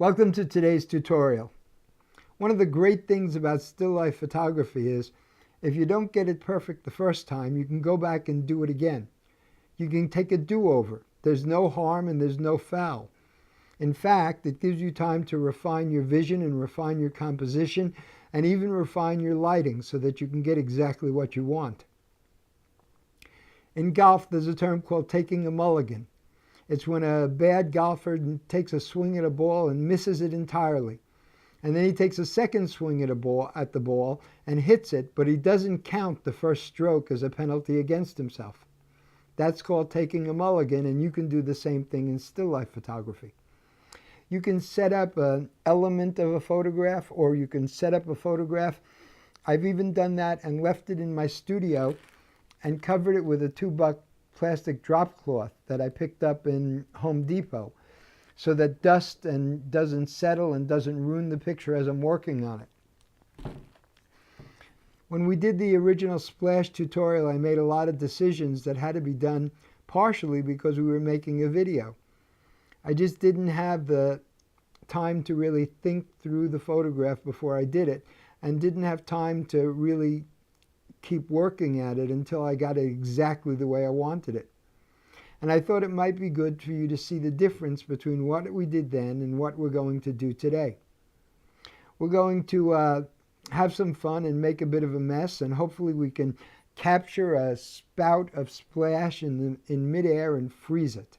Welcome to today's tutorial. One of the great things about still life photography is if you don't get it perfect the first time, you can go back and do it again. You can take a do-over. There's no harm and there's no foul. In fact, it gives you time to refine your vision and refine your composition and even refine your lighting so that you can get exactly what you want. In golf, there's a term called taking a mulligan. It's when a bad golfer takes a swing at a ball and misses it entirely. And then he takes a second swing at the ball and hits it, but he doesn't count the first stroke as a penalty against himself. That's called taking a mulligan, and you can do the same thing in still life photography. You can set up an element of a photograph, or you can set up a photograph. I've even done that and left it in my studio and covered it with a $2 plastic drop cloth that I picked up in Home Depot so that dust doesn't settle and doesn't ruin the picture as I'm working on it. When we did the original splash tutorial, I made a lot of decisions that had to be done partially because we were making a video. I just didn't have the time to really think through the photograph before I did it, and didn't have time to really keep working at it until I got it exactly the way I wanted it. And I thought it might be good for you to see the difference between what we did then and what we're going to do today. We're going to have some fun and make a bit of a mess, and hopefully we can capture a spout of splash in midair and freeze it.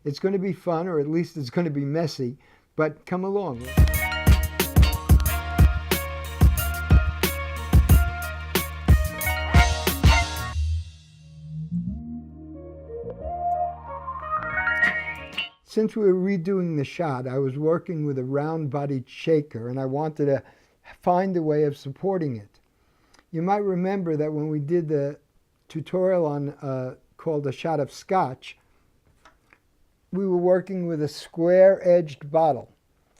It's going to be fun, or at least it's going to be messy, but come along. Since we were redoing the shot, I was working with a round-bodied shaker, and I wanted to find a way of supporting it. You might remember that when we did the tutorial on called A Shot of Scotch, we were working with a square-edged bottle.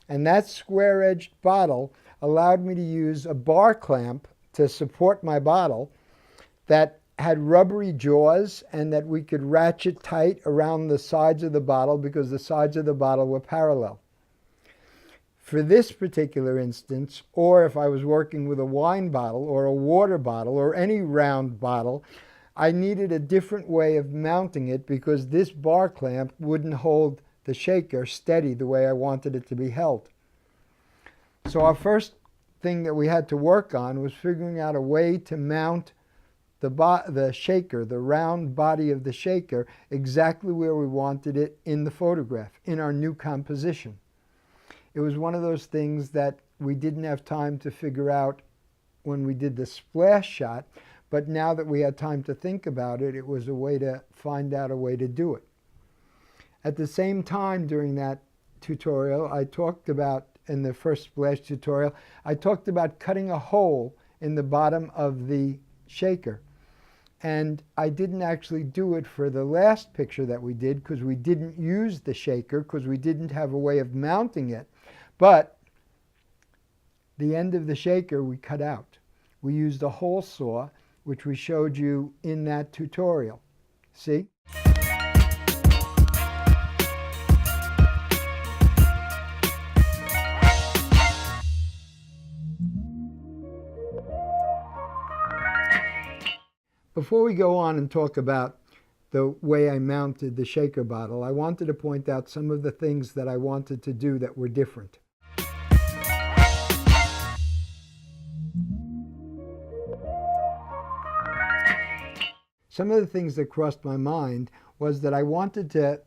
And that square-edged bottle allowed me to use a bar clamp to support my bottle that had rubbery jaws and that we could ratchet tight around the sides of the bottle because the sides of the bottle were parallel. For this particular instance, or if I was working with a wine bottle or a water bottle or any round bottle, I needed a different way of mounting it because this bar clamp wouldn't hold the shaker steady the way I wanted it to be held. So our first thing that we had to work on was figuring out a way to mount the shaker, the round body of the shaker, exactly where we wanted it in the photograph, in our new composition. It was one of those things that we didn't have time to figure out when we did the splash shot, but now that we had time to think about it, it was a way to find out a way to do it. At the same time during that tutorial, I talked about, in the first splash tutorial, I talked about cutting a hole in the bottom of the shaker. And I didn't actually do it for the last picture that we did because we didn't use the shaker because we didn't have a way of mounting it. But the end of the shaker we cut out. We used a hole saw, which we showed you in that tutorial. See? Before we go on and talk about the way I mounted the shaker bottle, I wanted to point out some of the things that I wanted to do that were different. Some of the things that crossed my mind was that I wanted to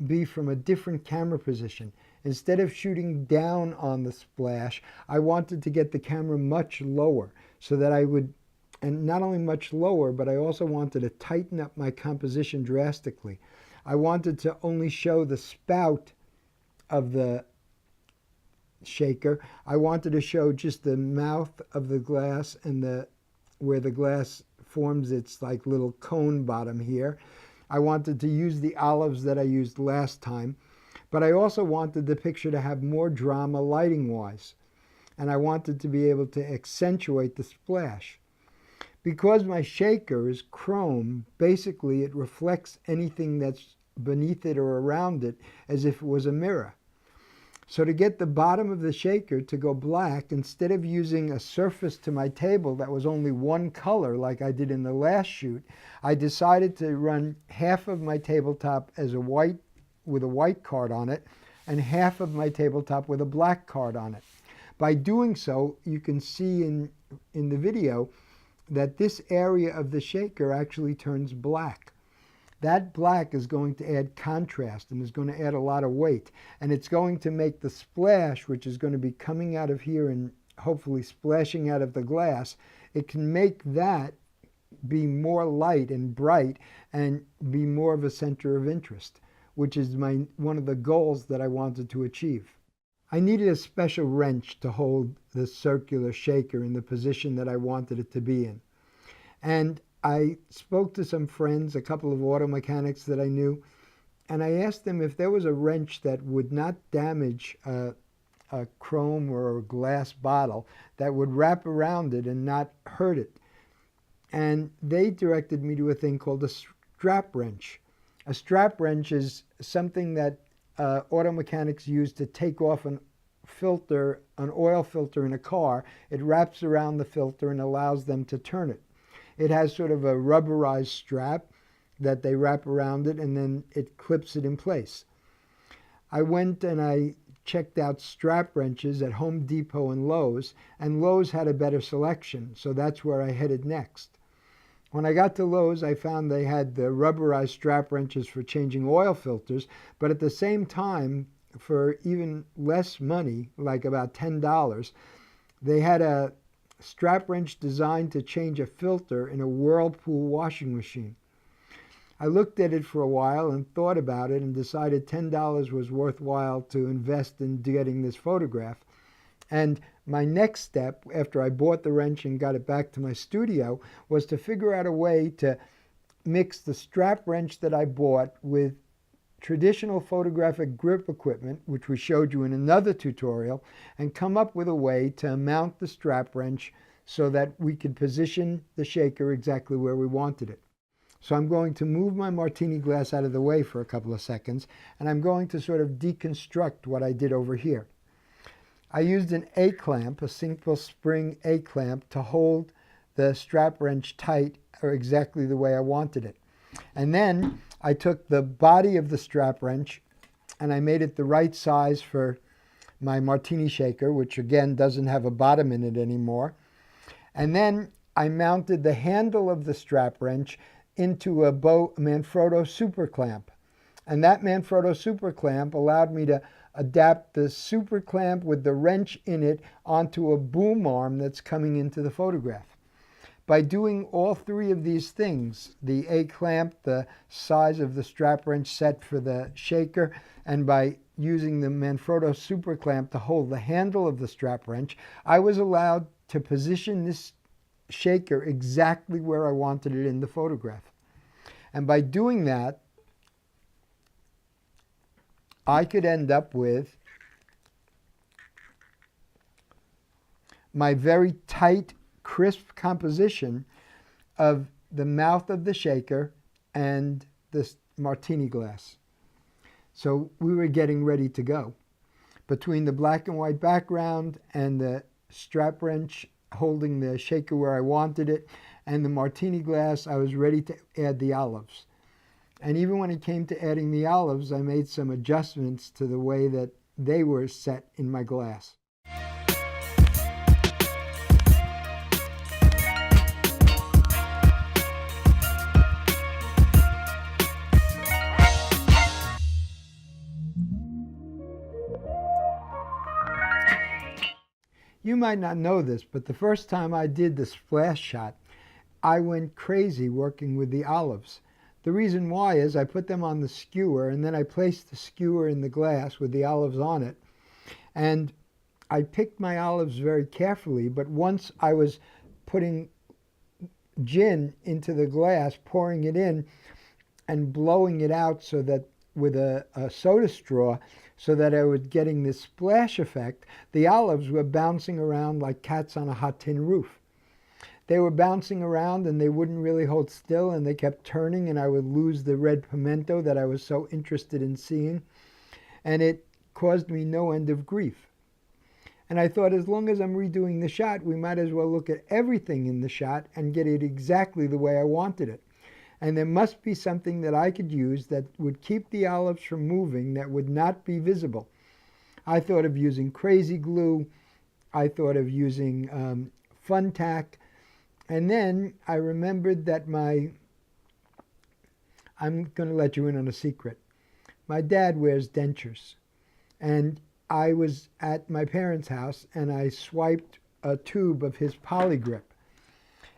be from a different camera position. Instead of shooting down on the splash, I wanted to get the camera much lower so that I would, and not only much lower, but I also wanted to tighten up my composition drastically. I wanted to only show the spout of the shaker. I wanted to show just the mouth of the glass and where the glass forms its like little cone bottom here. I wanted to use the olives that I used last time, but I also wanted the picture to have more drama lighting-wise, and I wanted to be able to accentuate the splash. Because my shaker is chrome, basically it reflects anything that's beneath it or around it as if it was a mirror. So to get the bottom of the shaker to go black, instead of using a surface to my table that was only one color like I did in the last shoot, I decided to run half of my tabletop as a white with a white card on it and half of my tabletop with a black card on it. By doing so, you can see in the video that this area of the shaker actually turns black. That black is going to add contrast and is going to add a lot of weight. And it's going to make the splash, which is going to be coming out of here and hopefully splashing out of the glass, it can make that be more light and bright and be more of a center of interest, which is one of the goals that I wanted to achieve. I needed a special wrench to hold the circular shaker in the position that I wanted it to be in. And I spoke to some friends, a couple of auto mechanics that I knew, and I asked them if there was a wrench that would not damage a chrome or a glass bottle, that would wrap around it and not hurt it. And they directed me to a thing called a strap wrench. A strap wrench is something that auto mechanics use to take off an oil filter in a car. It wraps around the filter and allows them to turn it. It has sort of a rubberized strap that they wrap around it, and then it clips it in place. I went and I checked out strap wrenches at Home Depot and Lowe's had a better selection, so that's where I headed next. When I got to Lowe's, I found they had the rubberized strap wrenches for changing oil filters, but at the same time, for even less money, like about $10, they had a strap wrench designed to change a filter in a Whirlpool washing machine. I looked at it for a while and thought about it and decided $10 was worthwhile to invest in getting this photograph. And my next step, after I bought the wrench and got it back to my studio, was to figure out a way to mix the strap wrench that I bought with traditional photographic grip equipment, which we showed you in another tutorial, and come up with a way to mount the strap wrench so that we could position the shaker exactly where we wanted it. So I'm going to move my martini glass out of the way for a couple of seconds, and I'm going to sort of deconstruct what I did over here. I used an A-clamp, a single spring A-clamp, to hold the strap wrench tight or exactly the way I wanted it. And then I took the body of the strap wrench and I made it the right size for my martini shaker, which again doesn't have a bottom in it anymore. And then I mounted the handle of the strap wrench into a Manfrotto super clamp. And that Manfrotto super clamp allowed me to adapt the super clamp with the wrench in it onto a boom arm that's coming into the photograph. By doing all three of these things, the A-clamp, the size of the strap wrench set for the shaker, and by using the Manfrotto super clamp to hold the handle of the strap wrench, I was allowed to position this shaker exactly where I wanted it in the photograph. And by doing that, I could end up with my very tight, crisp composition of the mouth of the shaker and this martini glass. So we were getting ready to go. Between the black and white background and the strap wrench holding the shaker where I wanted it and the martini glass, I was ready to add the olives. And even when it came to adding the olives, I made some adjustments to the way that they were set in my glass. You might not know this, but the first time I did the splash shot, I went crazy working with the olives. The reason why is I put them on the skewer and then I placed the skewer in the glass with the olives on it. And I picked my olives very carefully, but once I was putting gin into the glass, pouring it in and blowing it out so that with a soda straw, so that I was getting this splash effect, the olives were bouncing around like cats on a hot tin roof. They were bouncing around and they wouldn't really hold still and they kept turning and I would lose the red pimento that I was so interested in seeing. And it caused me no end of grief. And I thought, as long as I'm redoing the shot, we might as well look at everything in the shot and get it exactly the way I wanted it. And there must be something that I could use that would keep the olives from moving, that would not be visible. I thought of using crazy glue. I thought of using fun tack. And then I remembered that I'm going to let you in on a secret. My dad wears dentures. And I was at my parents' house and I swiped a tube of his Polygrip.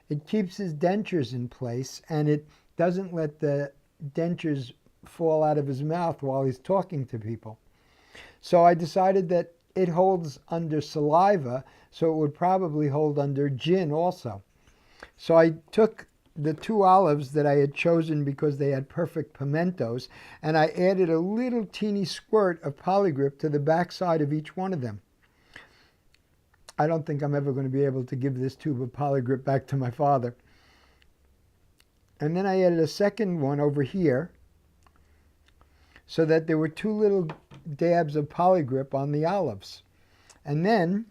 It keeps his dentures in place and it doesn't let the dentures fall out of his mouth while he's talking to people. So I decided that it holds under saliva, so it would probably hold under gin also. So I took the 2 olives that I had chosen because they had perfect pimentos, and I added a little teeny squirt of Polygrip to the back side of each one of them. I don't think I'm ever going to be able to give this tube of Polygrip back to my father. And then I added a second one over here so that there were 2 little dabs of Polygrip on the olives. And then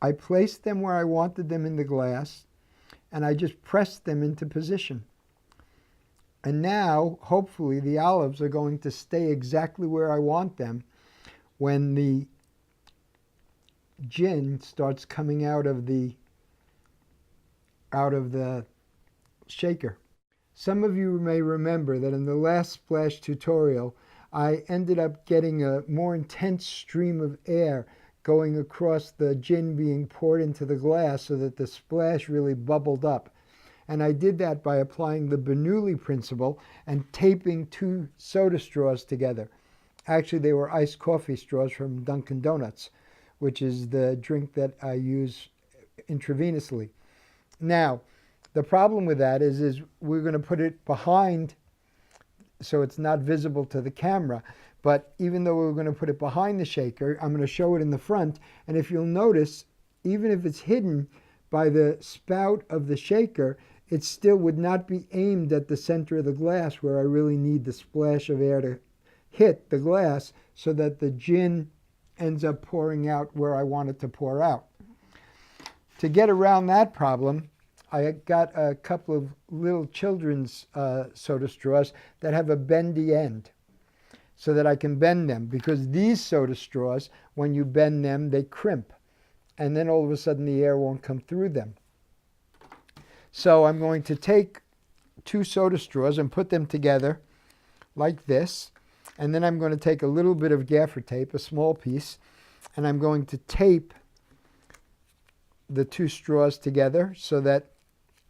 I placed them where I wanted them in the glass, and I just pressed them into position. And now, hopefully, the olives are going to stay exactly where I want them when the gin starts coming out of the shaker. Some of you may remember that in the last splash tutorial, I ended up getting a more intense stream of air going across the gin being poured into the glass so that the splash really bubbled up. And I did that by applying the Bernoulli principle and taping 2 soda straws together. Actually, they were iced coffee straws from Dunkin' Donuts, which is the drink that I use intravenously. Now, the problem with that is we're going to put it behind so it's not visible to the camera. But even though we're going to put it behind the shaker, I'm going to show it in the front. And if you'll notice, even if it's hidden by the spout of the shaker, it still would not be aimed at the center of the glass where I really need the splash of air to hit the glass so that the gin ends up pouring out where I want it to pour out. To get around that problem, I got a couple of little children's soda straws that have a bendy end, so that I can bend them, because these soda straws, when you bend them, they crimp, and then all of a sudden the air won't come through them. So I'm going to take 2 soda straws and put them together like this, and then I'm going to take a little bit of gaffer tape, a small piece, and I'm going to tape the 2 straws together so that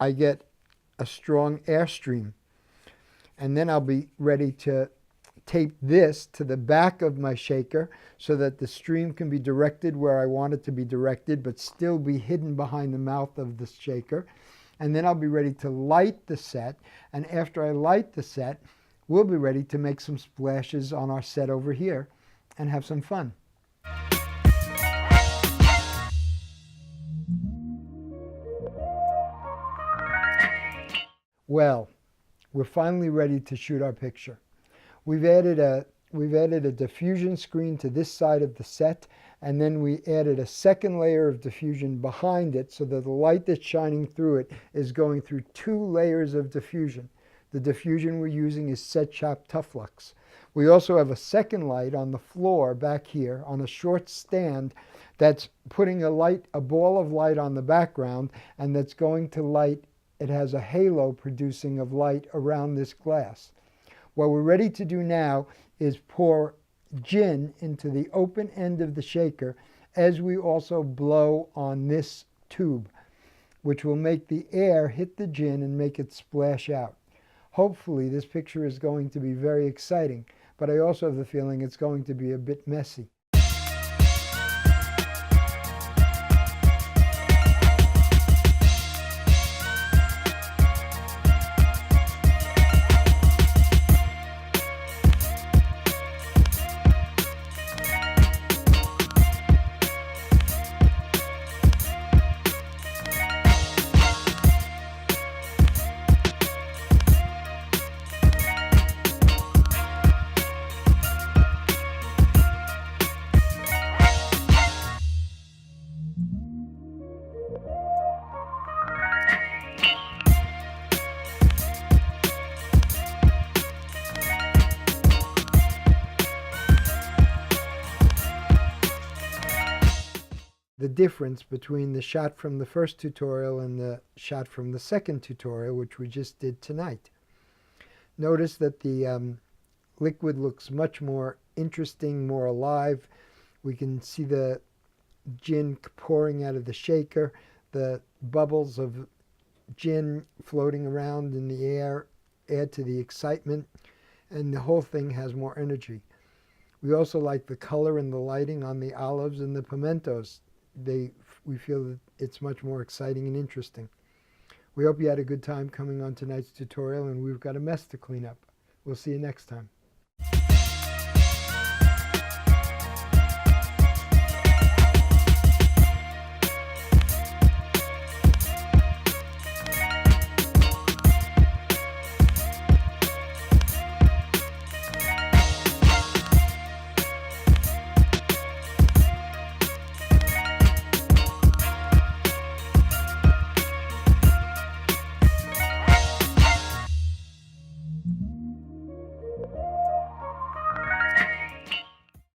I get a strong air stream. And then I'll be ready to tape this to the back of my shaker so that the stream can be directed where I want it to be directed, but still be hidden behind the mouth of the shaker. And then I'll be ready to light the set. And after I light the set, we'll be ready to make some splashes on our set over here and have some fun. Well, we're finally ready to shoot our picture. We've added a diffusion screen to this side of the set, and then we added a second layer of diffusion behind it so that the light that's shining through it is going through 2 layers of diffusion. The diffusion we're using is Set Shop Tough Lux. We also have a second light on the floor back here on a short stand that's putting a ball of light on the background, and that's going to light. It has a halo producing of light around this glass. What we're ready to do now is pour gin into the open end of the shaker as we also blow on this tube, which will make the air hit the gin and make it splash out. Hopefully this picture is going to be very exciting, but I also have the feeling it's going to be a bit messy. the difference between the shot from the first tutorial and the shot from the second tutorial, which we just did tonight. Notice that the liquid looks much more interesting, more alive. We can see the gin pouring out of the shaker, the bubbles of gin floating around in the air add to the excitement, and the whole thing has more energy. We also like the color and the lighting on the olives and the pimentos. We feel that it's much more exciting and interesting. We hope you had a good time coming on tonight's tutorial, and we've got a mess to clean up. We'll see you next time.